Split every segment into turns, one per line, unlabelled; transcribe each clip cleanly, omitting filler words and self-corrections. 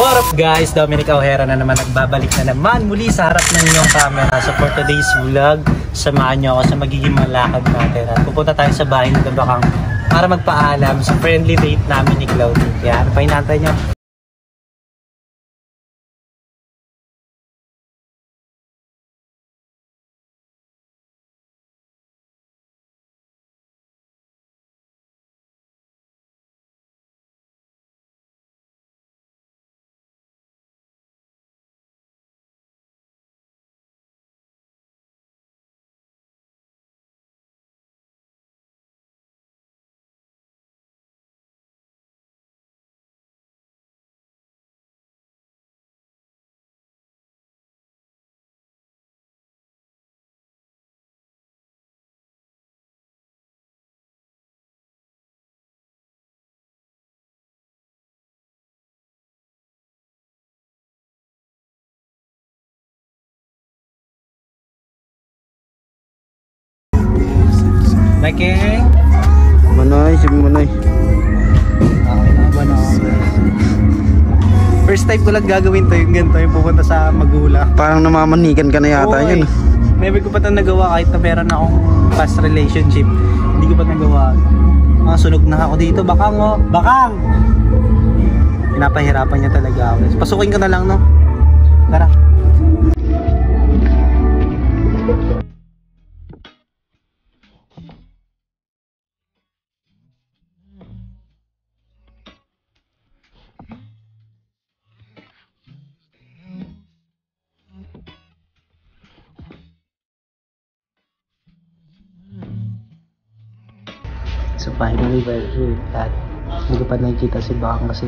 What up guys? Dominic Ojera na naman, nagbabalik na naman muli sa harap ng inyong camera. So for today's vlog, samahan nyo ako sa magiging malakad natin. At pupunta tayo sa bahay ng Bakang para magpaalam sa friendly date namin ni Claudine. Kaya ano pa hinantay nyo? Making
Manoy, si Manoy.
okay na ba na? First time ko lang gagawin to, yung ganito, yung pupunta sa Magula.
Parang namamanikan ka na yata yun.
Never ko pa ito nagawa kahit na meron akong past relationship. Hindi ko pa nagawa. Sunog na ako dito. Bakang oh! Bakang! Pinapahirapan niya talaga ako. Pasukin ko na lang, no? Tara. So finally we're here at hindi ko pa nakikita si Bakang kasi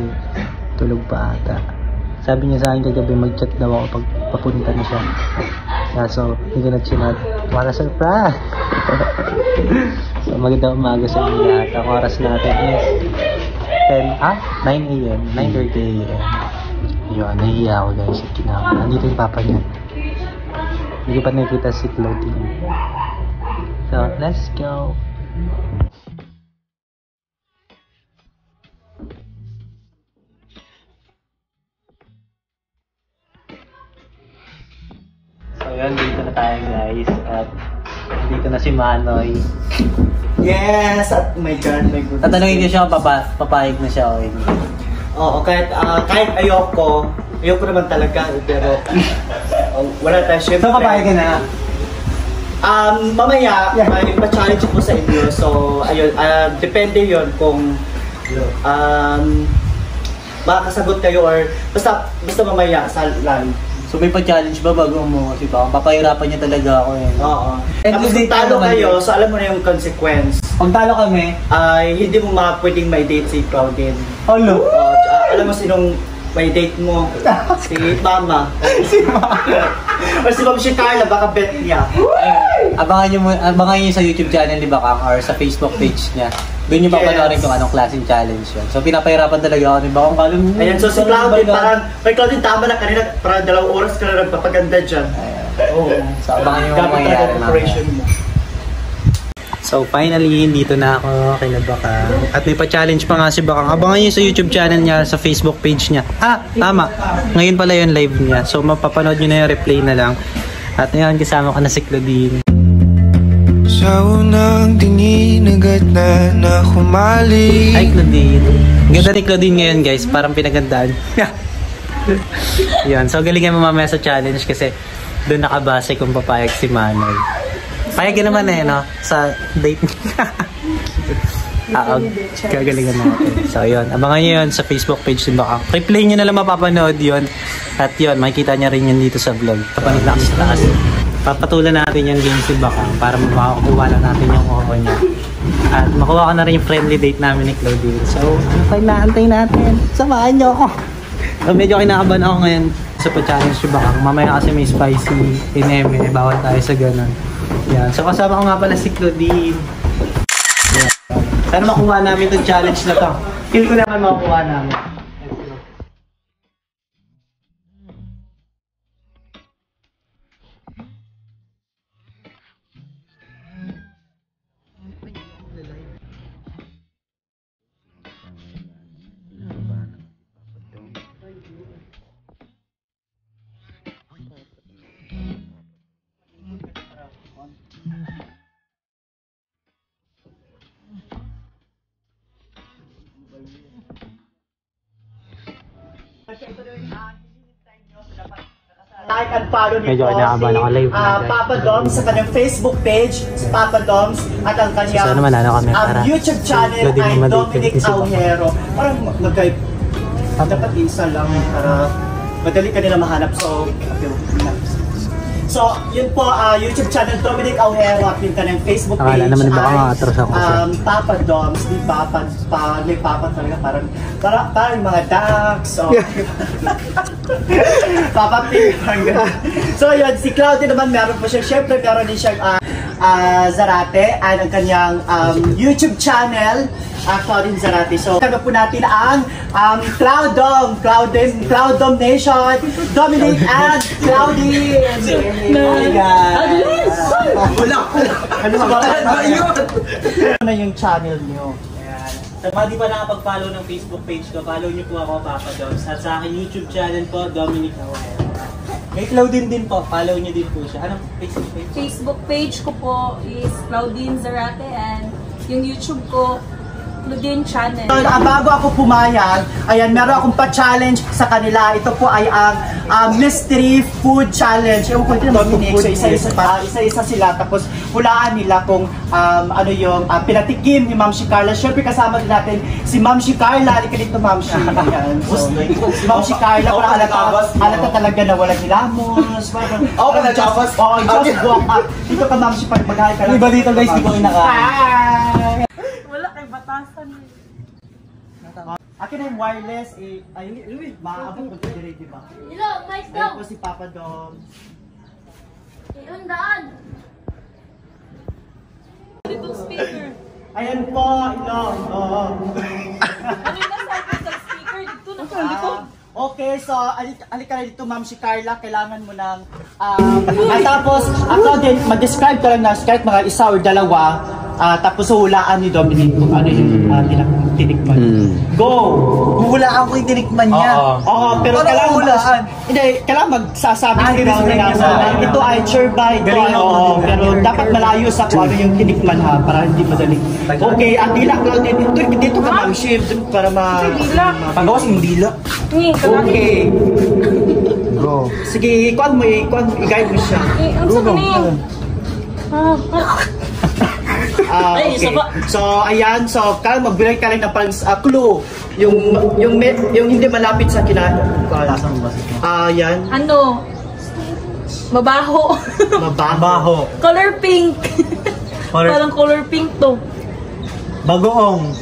tulog pa ata. Sabi niya sa akin kagabi mag-chat daw ako pag papunta na siya. So hindi ko na chinat. Para surprise! So magandang umaga sa inyo lahat. Ang oras natin is 9 a.m. 9:30 a.m. Yun, nahihiya ako guys at kinama. Nandito yung papa niya. Hindi ko pa nakikita si Claudine. So let's go! Ayan, dito na tayo guys at dito na si Manoy.
Yes! At my God, my goodness.
Tatanungin ko siya kung papayag na siya o hindi.
Oo, kahit ayoko naman talaga, pero wala tayo syempre.
So papayag ka na?
Mamaya, may pa-challenge po sa inyo. So, ayun, depende yon kung makakasagot kayo or basta mamaya sa live.
So may pa-challenge ba bago mo si Bakang? Papahirapan niya talaga ako eh.
Oo.
And
Tapos kung talo kayo, so alam mo na yung consequence.
Pag talo kami,
Ay hindi mo pwedeng may date si Claudine.
hello?
Alam mo sinong may date mo? Si Mama.
Si Mama.
Or si Ma'am si Carla, baka bet niya.
Abangan niyo sa YouTube channel ni Bakang or sa Facebook page niya. Doon yung papanoorin kung anong klaseng challenge yun. So pinapahirapan talaga ako ni Bakang.
Ayan, so si Claudine, may Claudine, tama na kanina, parang 2 oras ka na nagpapaganda dyan.
Oo. So abangan niyo yung mangyayari
mo.
So finally, dito na ako kay Bakang. At may pa-challenge pa nga si Bakang. Abangan niyo sa YouTube channel niya, sa Facebook page niya. Tama. Ngayon pala yung live niya. So mapapanood niyo na yung replay na lang. At ngayon kasama ko na si Claudine.
Sa unang tingin agad na humali.
Hi Claudine. Ganda ni Claudine ngayon guys, parang pinagandaan. Yan, so galingan mo mamaya sa challenge kasi doon nakabase kung papayag si Manoy. Payag naman eh, no? Sa date niya. Gagalingan natin. So yun, abangan nyo yun sa Facebook page ni Bakang. Replay nyo na lang mapapanood yun. At yun, makikita nyo rin yun dito sa vlog. Kapanig lang sa taas. Papatulan natin yung game si Bakang para makakuha na natin yung oo niya. At makuha ko na rin yung friendly date namin ni Claudine. So, ano pa inaantay natin? Samahan nyo ako! So, medyo kinakabahan ako ngayon sa pa-challenge si Bakang. Mamaya kasi may spicy ineme. Bawal tayo sa ganun. Yan. So, kasama ko nga pala si Claudine. Yan. Sana makuha namin itong challenge na to. Feel ko naman makukuha namin.
ito na yung hinihintay nyo sa dapat like and follow nito
Medyo kinakabahan ako, live na, guys.
Papa Doms sa kanyang Facebook page, si Papa Doms, at ang kanyang
Sana manalo kami para
YouTube channel
Claudine
ay
Mamalite,
Dominic
isa pa.
Aujero. Parang dapat isa lang para madali ka nila mahanap. So, yun po, YouTube channel Dominic Aujero at yung kanyang Facebook page.
Akala naman baka ma-atras ako kasi.
Papa Doms, di ba? May Papa talaga, parang mga ducks. So, Papa Pig. So yun, si Claudine naman meron po siya. Siyempre meron din siyang Zarate and ang kanyang YouTube channel, Claudine Zarate. So kami po natin ang Cloudom Nation, Dominic and Claudine. Wala. Ano na yung channel niyo?
Sa mga di pa nakapag-follow ng Facebook page ko, follow niyo po ako, Papa Doms. At sa akin YouTube channel po, Dominic Aujero. May Claudine din po, follow niyo din po siya. Anong Facebook page?
Facebook page ko po is Claudine Zarate and yung YouTube ko, Claudine Channel.
Bago ako pumayag, ayan, meron akong pa-challenge sa kanila. Ito po ay ang Mystery Food Challenge. Ewan ko ito Dominic. So isa-isa sila. Tapos hulaan nila kung ano yung pinatikim ni Ma'am si Carla. Siyempre kasama din natin si Ma'am si Carla. Halika dito, Ma'am si. Si Ma'am si Carla. Halata talaga na walang hilamos. Oo, just walk up. Dito ka, Ma'am si pagmagay ka lang.
Iba dito guys, di ko kinakain.
Hi!
Wala kay batasan.
Akin na yung wireless, maaabot ko dito, di ba?
Hello, mic
Ayun
daw.
po si Papa Dom.
Iundaan.
Itong speaker.
Ayan po, ito.
Ano yung nasa sa speaker? Dito na dito.
Okay, so alika na dito, Ma'am si Carla. Kailangan mo ng at tapos, ako din, mag-describe ka lang na kahit mga isa or dalawa. Tapos hulaan ni Dominic kung ano yung tinikman. Go!
Hulaan ko yung tinikman niya.
Oo, pero kailangan hulaan. Hindi, kailangan magsasabi ito ay turbine. Pero dapat malayo sa kung ano yung tinikman ha, para hindi madali. Okay, ang dila, Claudine, dito ka mag-shift para
Pagawas yung dila.
Okay. Go. Sige, i-guide mo siya.
Ang sa kanil.
Okay. So, ayan. So, magbigay ka rin ng clue. Yung hindi malapit sa kinain. Ayan.
Ano? Mabaho.
Mabaho.
Color pink. Parang color pink to.
Bagoong.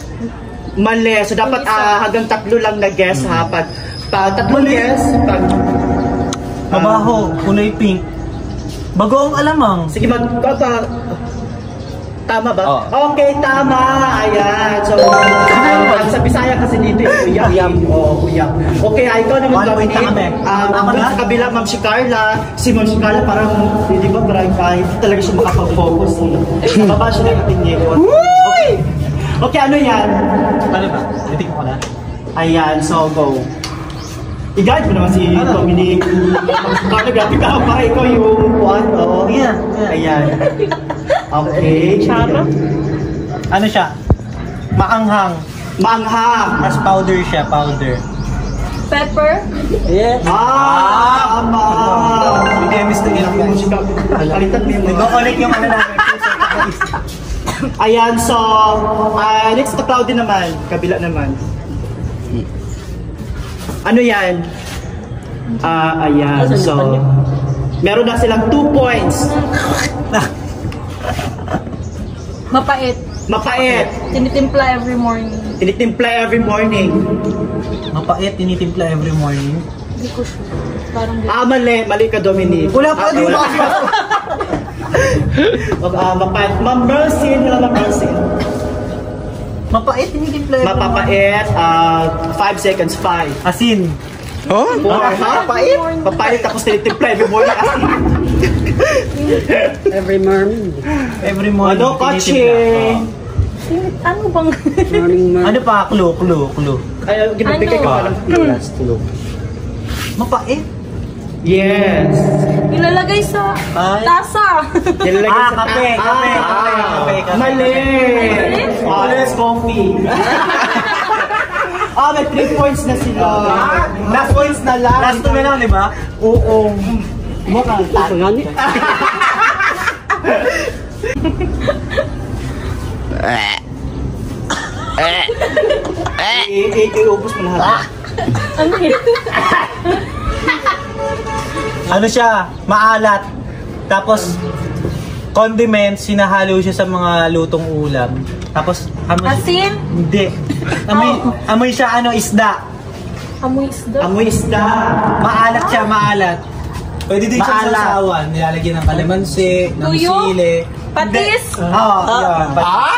Mali. So, dapat hanggang 3 lang na guess ha. Pag 3 guess,
Mabaho. Kulay pink. Bagoong alamang.
sige, tama ba?
Oh.
Okay, tama. Ayan. So, sa Bisaya kasi dito yung uyam. Uyam. Okay, ikaw naman
One point na kami.
Ako sa kabila, Ma'am si Carla. Si Ma'am si Carla parang, di ba, parang hindi talaga siya makapag-focus. Nababa siya ng opinion. Okay, ano yan?
Ano ba? Titik ko na.
Ayan, so go. I-guide mo naman si Dominic. Carla, grabe ka. Para ikaw yung one.
Yeah.
Ayan. Okay.
Ano siya? Maanghang.
Manghang.
As powder siya, powder.
Pepper.
Yes.
Tama.
Hindi, Mr.
Palitan mo yung
Nag-collect yung ano namin.
Ayan, so, next to Claudine naman. Kabila naman. Ano yan? Ayan, so, meron na silang 2 points.
Mapait.
Mapait.
Tinitimpla every morning.
Tinitimpla every morning.
Mapait, tinitimpla every morning.
Hindi ko sure. Parang
Mali. Mali ka, Dominic.
Wala pa, di ba?
Mapait. Ma'am Mercy. Ma'am Mercy.
Mapait, tinitimpla every
Mapapait. 5 seconds. 5.
Asin.
Oh?
Mapait? Mapait tapos tinitimpla every morning.
Every morning.
Every morning.
Ano, Kochi?
ano bang?
Morning man.
Ano pa? Clue.
Ay, ginabigay ka pa ng last clue.
Mapait.
Yes.
Ilalagay sa
Ay.
tasa.
Nilalagay sa
Kape.
Mali. Yes, coffee. may 3 points na sila. Last points na lang.
Last 2 na lang, di ba?
Oo. Mukhang
Ngani.
Iubos mo lahat.
Ano yun?
Ano siya? Maalat. Tapos, condiments, sinahalo siya sa mga lutong ulam. Tapos,
Asin?
Hindi. Amoy siya, isda.
Amoy isda?
Amoy isda.
Maalat siya, maalat. Pwede din siya
Maalat.
sa sasawan. Nilalagyan ng kalamansi, ng
Tuyo?
sili.
Patis?
Yan.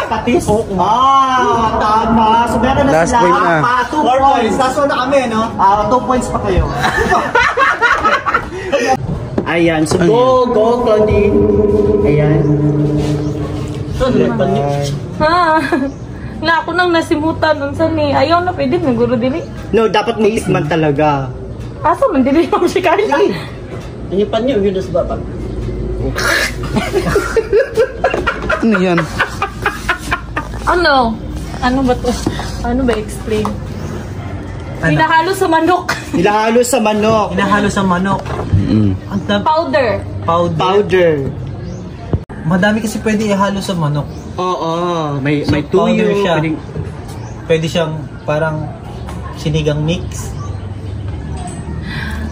Patis? Tama. So, meron na
Last
sila.
point na.
2 points. Last one na kami, no? 2 points pa kayo. Ayan. So, go, Claudine. Ayan.
Ha? Nga ako nang nasimutan nun sa ni. Ayaw na pwede na guro dili.
No, dapat may isman talaga.
Asa man dili mo si Carla?
Inipan niyo, yun sa baba. Ano yan?
Ano? Ano ba to? Ano ba explain? Pinahalo sa manok.
Nilahalo sa manok.
Inahalo sa manok. Ang
Powder.
powder.
Powder.
Madami kasi pwede ihalo sa manok.
Oo. May
So, powder
tuyo.
siya.
pwedeng-
Pwede siyang parang sinigang mix.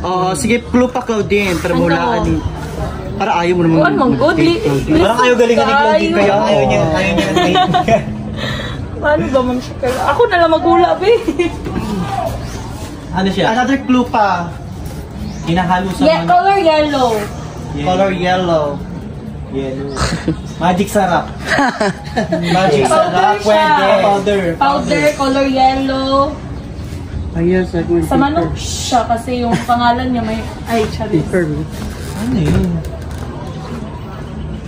Oo. Sige, clue pa, Claudine. Para
Ano?
mula din. Para ayaw mo naman.
Kuan mang good.
Parang ayaw galingan ni Claudine kaya ayaw niya
Paano ba man si Carla? Ako na lang magula, be.
Ano siya?
Another clue pa.
Hinahalo sa
Yeah,
manok.
color yellow.
Color yellow.
Yellow. Magic sarap.
Magic
Powder
sarap.
siya.
Pwede.
Powder.
Powder, color yellow.
Ayun, sa akin.
Sa manok siya kasi yung pangalan niya may... Ay, Charis.
Ano yun?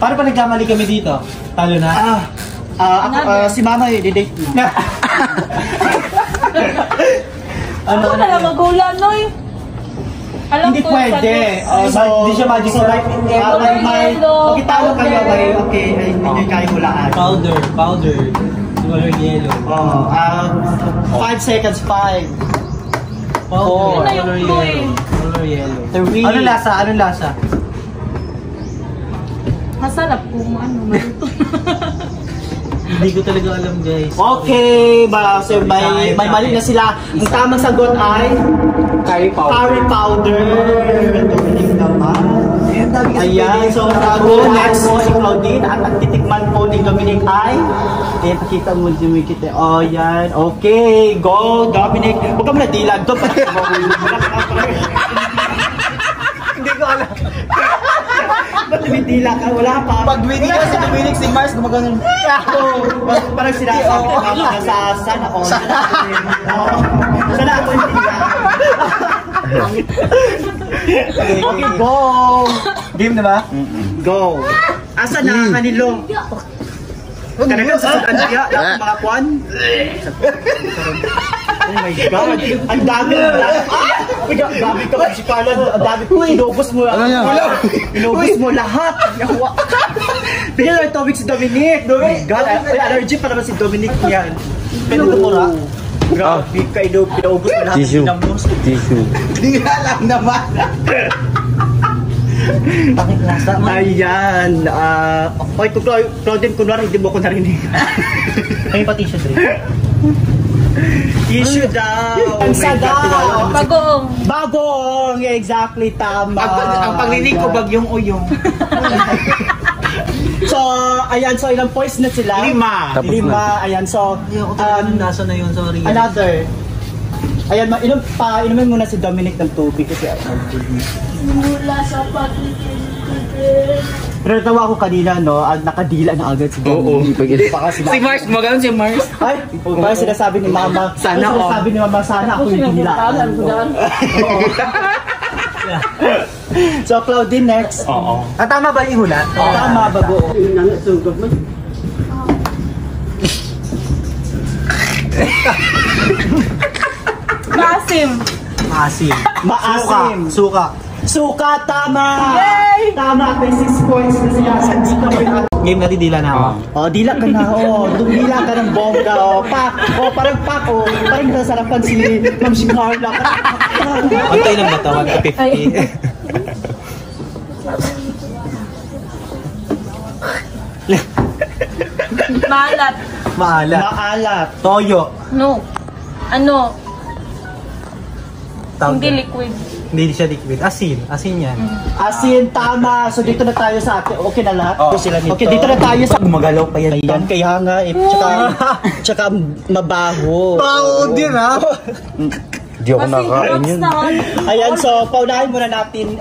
Paano pa nagkamali kami dito? Talo na?
Si Mama i-date mo.
Ako na lang magula, Noy. Alam
Hindi
ko
pwede.
Hindi siya magic sarap.
May
yellow,
talo kayo.
powder.
Okay, hindi nyo kaya hulaan.
Powder. Color yellow.
5 seconds, 5.
Powder.
Yun na yung
Color
clue eh.
yellow. Color yellow.
3.
Anong lasa? Anong lasa?
Masarap kung ano. Maluto.
Hindi ko talaga alam, guys.
Okay, so may mali na sila. Ang tamang sagot ay curry powder. Dominic naman. Ayan, so go next po si Claudine. At ang titikman po ni Dominic ay pakita mo Dominic. Oh, yan. Okay, go Dominic. Huwag ka muna dilag. Hindi ko alam. Ba't tumidila ka? Wala pa.
Pag winning ka si Dominic, si Mars, gumagano.
Parang sinasabi sa sana all. Sana ako hindi na. Okay, go!
Game na ba?
Go! Asa na kanilo? Kanilo sa Sandia, mga kwan? Oh my God! Ang dami! Ang dami ka si Carla. Ang dami ko. Inubos mo. Inubos mo lahat. Bigyan lang tubig si Dominic. Oh my God! Ay, allergy pa naman si Dominic yan. Pwede tumura. Grabe ka. Inubos mo lahat.
Tissue. Tissue.
Hindi nga lang naman. Ayan. Okay, Claudine, kunwari hindi mo ko narinig.
Ay, pa tissue, Dre.
Tissue daw. Ang daw.
Bagoong.
Bagong. Exactly, tama.
Ang paglinig ko, bagyong uyong.
So, ayan. So, ilang points na sila? 5.
Tapos
5. Ayan. So,
Nasa na yun, sorry.
another. Ayan, inumin muna si Dominic ng tubig kasi
Mula sa
pero tawa ko kanina, no? Nakadila na agad si Dominic. Baka
Si Mars, maganon si Mars.
Ay, parang sinasabi ni Mama.
Sana
parang sinasabi ni Mama, sana ako yung dinilaan. So, Claudine next.
Oo.
Tama ba yung hula?
Tama, bago.
Maasim.
Maasim.
Maasim.
Suka.
Suka, tama!
Yay!
Tama, may 6 points na siya. Dito
Game natin, dila na ako.
Oh, dila ka na, dumila ka ng bongga, pak, parang pak, parang nasasarapan si Ma'am si Carla.
Antay lang ba ito? 150.
Maalat.
Maalat.
Maalat.
Toyo.
No. Ano?
Tawag
Hindi
yan.
liquid.
Hindi siya liquid. Asin. Asin yan.
Asin, tama. So dito na tayo sa atin. Okay na lahat?
Oh. Sila nito.
Okay, dito na tayo sa...
Gumagalaw pa yan.
Ayan, kaya nga eh. Tsaka mabaho.
Baho din ha?
Di ako nakain yun.
Ayan, so paunahin muna natin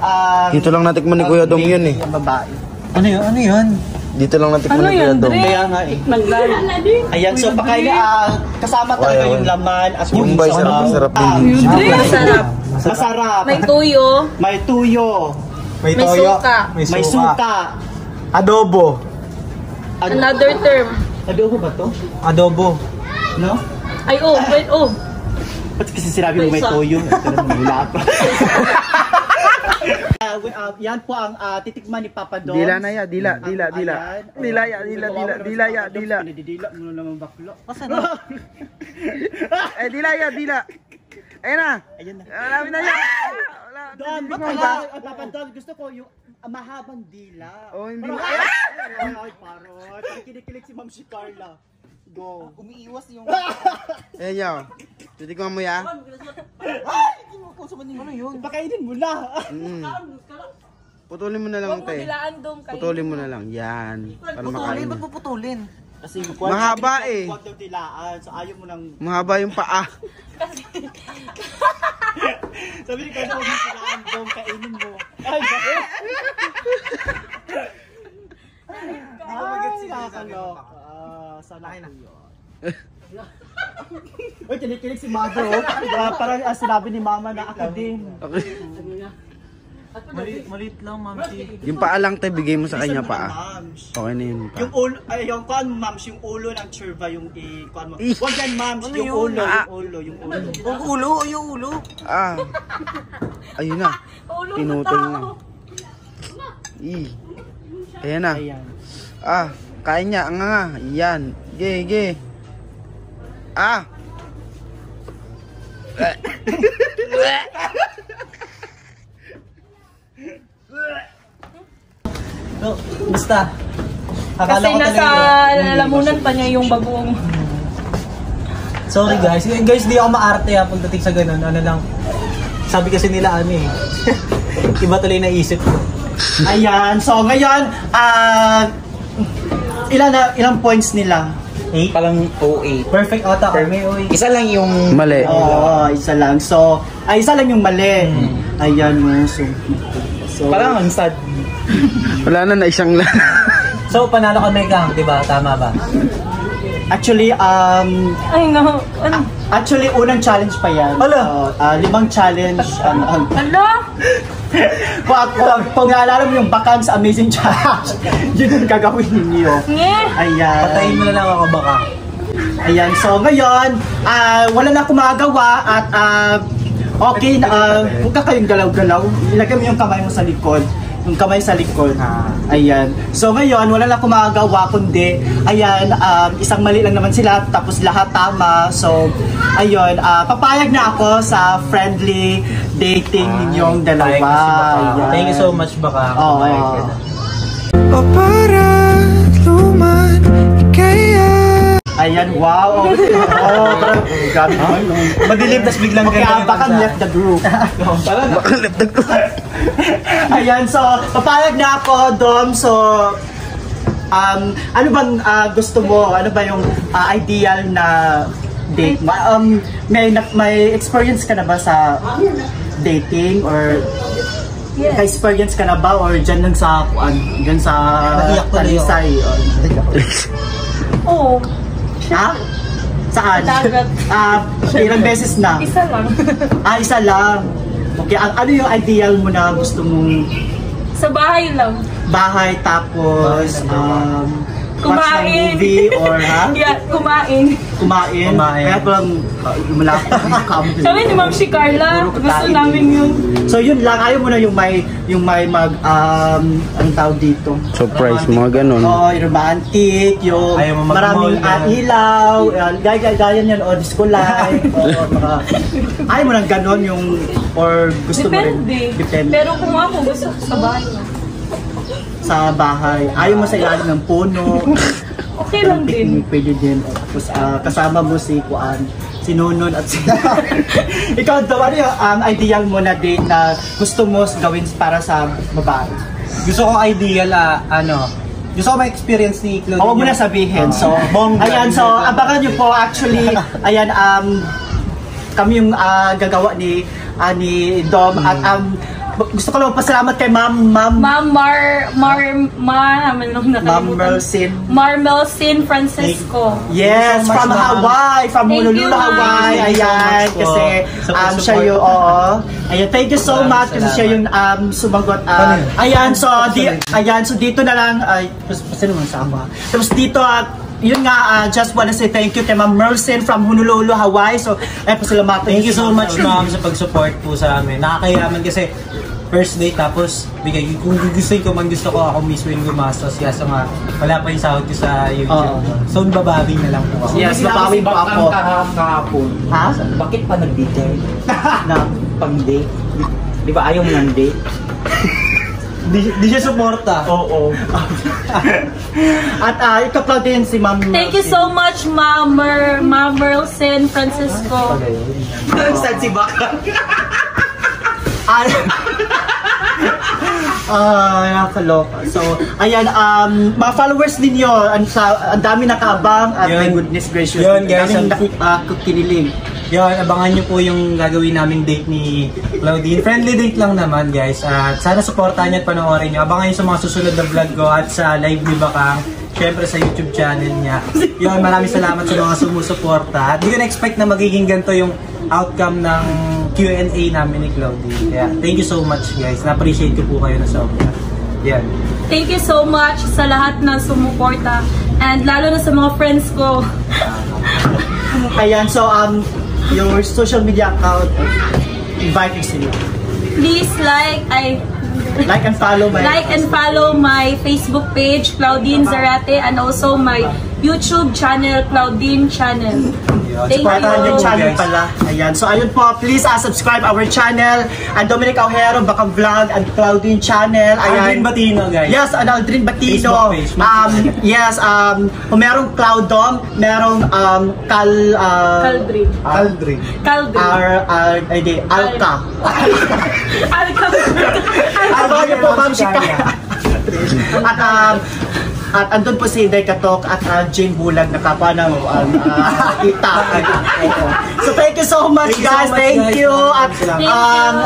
Dito lang natikman ni Kuya Dong yun eh.
Yung babae.
Ano yun? Ano yun?
Dito lang natikman
Ano
ni Kuya
yun,
Dong.
Dre?
Kaya nga eh. Ayan, so pakain kasama talaga yung laman at
Yung bay, sarap din.
Masarap.
Masarap.
May tuyo.
May tuyo.
May
May
toyo.
suka.
May suka.
Adobo.
Another term.
Adobo ba to?
Adobo.
No?
Ay, oh, wait, oh.
Ba't kasi sinabi mo may toyo? Wala pa. Yan po ang titikman ni Papa Dom.
Dila na ya, dila.
Dila
ya.
Pinadidila mo na naman baklo.
Eh, dila ya. Ayun na.
Ayan na.
Marami na yan.
Dom, Papa Dom, gusto ko yung mahabang dila.
Oh, hindi.
Ay, parot. Kinikilig si Ma'am si Carla. Go. Umiiwas yung...
Ayan yaw. Titikman mo ya.
Ano yun? Pakainin mo na.
Putulin mo na lang,
Huwag mo
te.
dilaan, Dom.
Putulin mo na lang. Yan. Para makain.
mo putulin? Kasi
Mahaba eh.
Huwag daw dilaan. So ayaw mo nang...
Mahaba yung paa.
Sabi ni Carla, huwag mo dilaan. Dom, kainin mo. Ay, bakit? Ay, nakakaloka. Sana ko yun. Uy, kinikilig si Mother. Parang sinabi ni Mama na ako din.
Okay.
Malit lang, ma'am.
Yung paa lang, te, bigay mo sa kanya paa.
Mams.
Okay na yun.
Yung ulo, ay yung kuan mo, Mams, yung ulo ng churva, yung kuan mo.
Eh.
Wag yan, Mams, yung ulo, yung ulo.
Yung ulo.
Ah. Ayun na.
Ulo na
Pinutol na.
tao.
Ayan na.
Ayan.
Ah, kain niya. Nga. Yan. Ge. Ah.
No, basta.
Kasi
ko
nasa
talaga-
lalamunan pa niya yung bagong...
Sorry guys. Guys, di ako maarte ha pagdating sa ganun. Ano lang. Sabi kasi nila ano eh. Iba tuloy naisip ko.
Ayan, so ngayon, ilang points nila?
8?
Palang 08.
Perfect ata ko. May oy.
Isa lang yung
Mali.
Oo, isa lang. So, isa lang yung mali. Ayan mo, so
parang ang sad.
Wala na isang lang.
So, panalo ka Megang, di ba? Tama ba?
actually,
Ay, no. Ano?
actually, unang challenge pa yan.
Hala.
5 challenge.
Ano?
Kung naalala mo yung Bakang sa Amazing Challenge, yun yung gagawin ninyo.
Nge!
Ayan.
Patayin mo na lang ako baka.
Ayan, so ngayon, wala na akong magagawa at okay, huwag ka kayong galaw-galaw. Ilagay mo yung kamay mo sa likod. Yung kamay sa likod. Ayan. So ngayon, wala na akong magagawa kundi, ayan, isang mali lang naman sila, tapos lahat tama. So, ayun, papayag na ako sa friendly dating ninyong dalawa. Ayan.
Thank you so much baka.
Oo.
O para't luman kaya
Ayan, wow. Oh, grabe naman.
Madilim, tas biglang
Okay,
ganyan.
Bakang left the group.
Bakang left the group.
Ayan, so, papayag na ako, Dom. So, ano bang gusto mo? Ano ba yung ideal na date? May experience ka na ba sa dating? Or ka-experience ka na ba? Or dyan lang sa, dyan sa
Naiyak tuloy
Talisay?
Oo.
Ha? Saan?
Dagat.
Ilang beses na?
Isa lang.
Isa lang. Okay, ano yung ideal mo na gusto mong
Sa bahay lang.
bahay tapos watch ng movie or ha?
Yeah, kumain.
Kumain. Kaya palang malapit kamo.
Sabi ni Ma'am si Carla, gusto namin yun.
So yun lang, ayaw mo na yung may mag anong tawag dito?
Surprise, mga ganun.
Oh, romantic, yung
Ayaw mo
maraming
mag-mall,
ilaw, gaya yan, o disco light, ayaw mo nang ganon yung, or gusto mo rin?
Depende. Pero kung ako, gusto ko sa bahay na.
Sa bahay, ayaw mo sa ilalim ng puno,
Okay lang din.
pwede din. Tapos kasama mo si Kuan, si Nunon at si... Ikaw daw, ano yung ideal mo na date na gusto mo gawin para sa babae?
Gusto ko ideal, gusto ko ma-experience ni Claudine.
Huwag mo na sabihin. So, ayan, so abangan nyo po actually, ayan, kami yung gagawa ni Dom at gusto ko lang pasalamat kay Ma'am
Marmelsin Francisco.
Yes, from Hawaii, from Honolulu, Hawaii. Ayan, kasi siya yung, ayan, thank you so much kasi siya yung sumagot. Ayan, so dito na lang, sino mo sama? Tapos dito yun nga, just wanna say thank you kay Ma'am Merlin from Honolulu, Hawaii. So, pasalamatan.
Thank you so much, ma'am, sa pag-support po sa amin. Nakakayaman kasi first date, tapos kung gusto ko ako mismo yung gumastos. Yes, nga, wala pa yung sahod ko sa YouTube. So, babawi na lang po ako.
Yes, babawi po ako.
Kahapon.
Ha?
Bakit pa nag-date? Na pang-date? Di ba ayaw mo ng date?
Di siya suporta.
Oo.
At ikaw din si Ma'am.
Thank you so much, Ma'am Merlin Francisco.
Saan si Baka?
Nakakaloka. So, ayan, mga followers ninyo, ang dami nakaabang at my goodness gracious.
Yun, guys,
kinilig.
Yun, abangan nyo po yung gagawin naming date ni Claudine. Friendly date lang naman, guys. At sana supportahan nyo at panoorin nyo. Abangan nyo sa mga susunod na vlog ko at sa live ni Bakang. Siyempre sa YouTube channel niya. Yun, maraming salamat sa mga sumusuporta. At di ko na-expect na magiging ganito yung outcome ng Q&A namin ni Claudine. Kaya, thank you so much, guys. Na-appreciate ko po kayo na sobra. Yan.
Thank you so much sa lahat na sumuporta. And lalo na sa mga friends ko.
Ayan, so, your social media account, invite you sila.
Please like
and follow my Facebook page, Claudine Zarate, and also my YouTube channel, Claudine Channel. Thank Supportahan yung
you.
channel pala. Ayan. So ayun po, please subscribe our channel. And Dominic Aujero, Bakang Vlog, and Claudine Channel.
Aldrin
Ayan.
Batino, guys.
Yes, and Aldrin Batino. Yes, kung merong Cloudom, merong
Caldrin.
Alka. Abangan niyo po, Ma'am Shika. At andun po si Inday Katok at Jane Bulag na kapwa ng kita. So thank you so much, guys. Thank you. At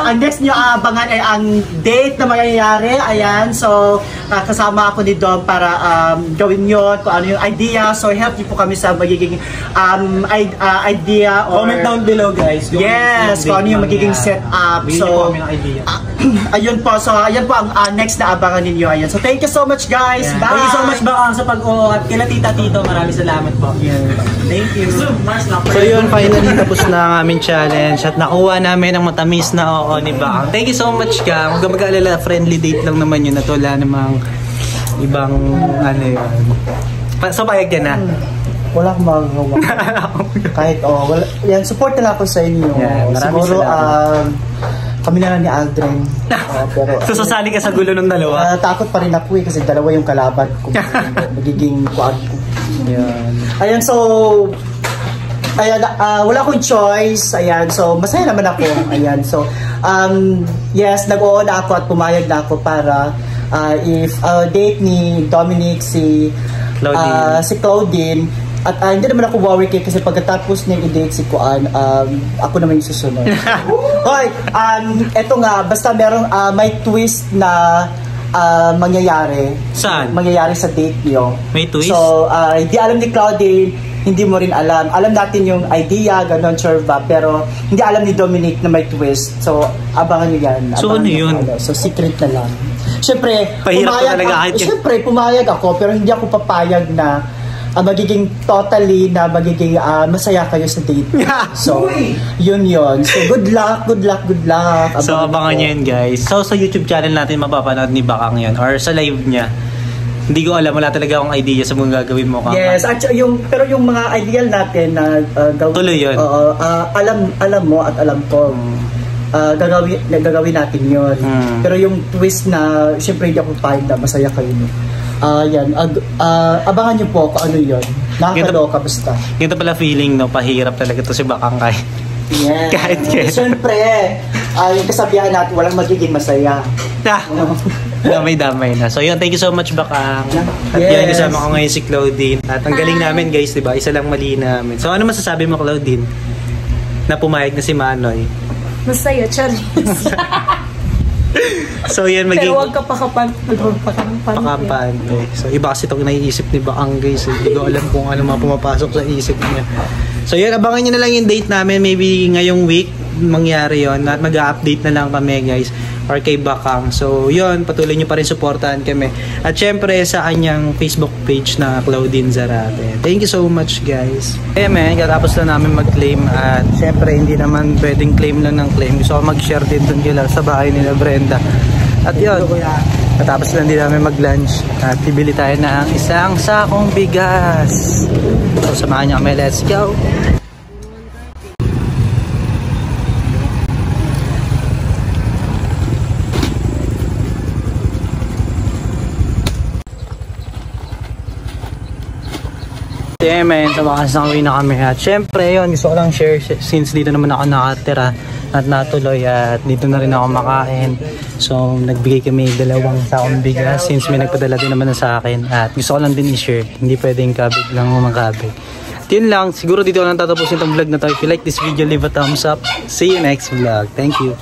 ang next nyo abangan ay ang date na mangyayari. Ayan. So kasama ako ni Dom para gawin yun, kung ano yung idea. So help niyo po kami sa magiging idea.
Comment down below, guys.
Yes, kung ano yung magiging setup. So ayun po. So ayan po ang next na abangan ninyo. Ayan. So thank you so much, guys. Bye.
Thank you so much, Bakang, sa pag-oo, at kila Tita Tito, maraming salamat po. Thank you. So yun, finally tapos na ang aming challenge at nakuha namin ang matamis na oo ni Bakang. Thank you so much, ka. Huwag ka mag-alala, friendly date lang naman yun at wala namang ibang yun. So payag ka na?
Wala akong magagawa. Kahit wala. Yan, support na ako sa inyo. Siguro kami na lang ni Aldrin. Pero
so sasali ka sa gulo ng dalawa?
Takot pa rin ako kasi dalawa yung kalaban ko. Magiging kuwan ko. Ayan, so wala akong choice. Ayan, so masaya naman ako. Ayan, so yes, nag-oo na ako at pumayag na ako para if date ni Dominic si Claudine. At hindi naman ako worry kasi pagkatapos niya i-date si Kuan, ako naman yung susunod. Hoy, eto nga, basta merong may twist na mangyayari.
Saan?
Mangyayari sa date niyo.
May twist?
So, hindi alam ni Claudine, hindi mo rin alam. Alam natin yung idea, ganon, sure ba? Pero hindi alam ni Dominic na may twist. So, abangan nyo yan.
So, ano yun?
So, secret na lang. syempre,
Pahirap ka talaga kahit yun.
syempre, pumayag ako, pero hindi ako papayag na magiging totally na magiging masaya kayo sa date. So, yun. So, good luck.
So, abangan nyo yun, guys. So, sa YouTube channel natin mapapanood ni Bakang yun or sa live niya. Hindi ko alam, wala talaga akong idea sa mga gagawin mo.
Yes, at pero yung mga ideal natin na
tuloy yun.
Alam mo at alam ko. Gagawin natin yun. Pero yung twist na, syempre hindi ako pahig na masaya kayo. Yan. Abangan nyo po kung ano yun. Nakakaloka basta.
Ganito pala feeling, no? Pahirap talaga to si Bakang kahit.
Yes.
Kahit.
Siyempre, yung kasabihan natin, walang magiging masaya.
Damay na. So yun, thank you so much Bakang. At
Yes.
yan, kasama ko ngayon si Claudine. At ang galing namin guys, diba? Isa lang mali namin. So ano masasabi mo Claudine? Na pumayag na si Manoy.
Masaya, Charis.
So yan, maging...
Pero huwag ka
pakampante. So iba kasi itong naiisip ni Bakang guys. Hindi ko alam kung ano mga pumapasok sa isip niya. So yun, abangan nyo na lang yung date namin. Maybe ngayong week mangyari yon at mag-update na lang kami guys or kay Bakang. So yun, patuloy nyo pa rin supportahan kami. At syempre sa kanyang Facebook page na Claudine Zarate. Thank you so much guys. Eh man, katapos na namin mag-claim at syempre hindi naman pwedeng claim lang ng claim. Gusto ko mag-share din dun kila sa bahay nila Brenda. At yun, katapos lang din namin mag-lunch at bibili tayo ng isang sakong bigas. So samahan nyo kami, let's go! Yeah man, sa wakas nakauwi na kami at syempre yun, gusto ko lang share since dito naman ako nakatira at natuloy at dito na rin ako makain. So nagbigay kami 2 sakong bigas since may nagpadala din naman na sa akin at gusto ko lang din i-share, hindi pwedeng kabig lang umakabig. At yun lang, siguro dito ko lang tatapusin itong vlog na to. If you like this video, leave a thumbs up. See you next vlog. Thank you.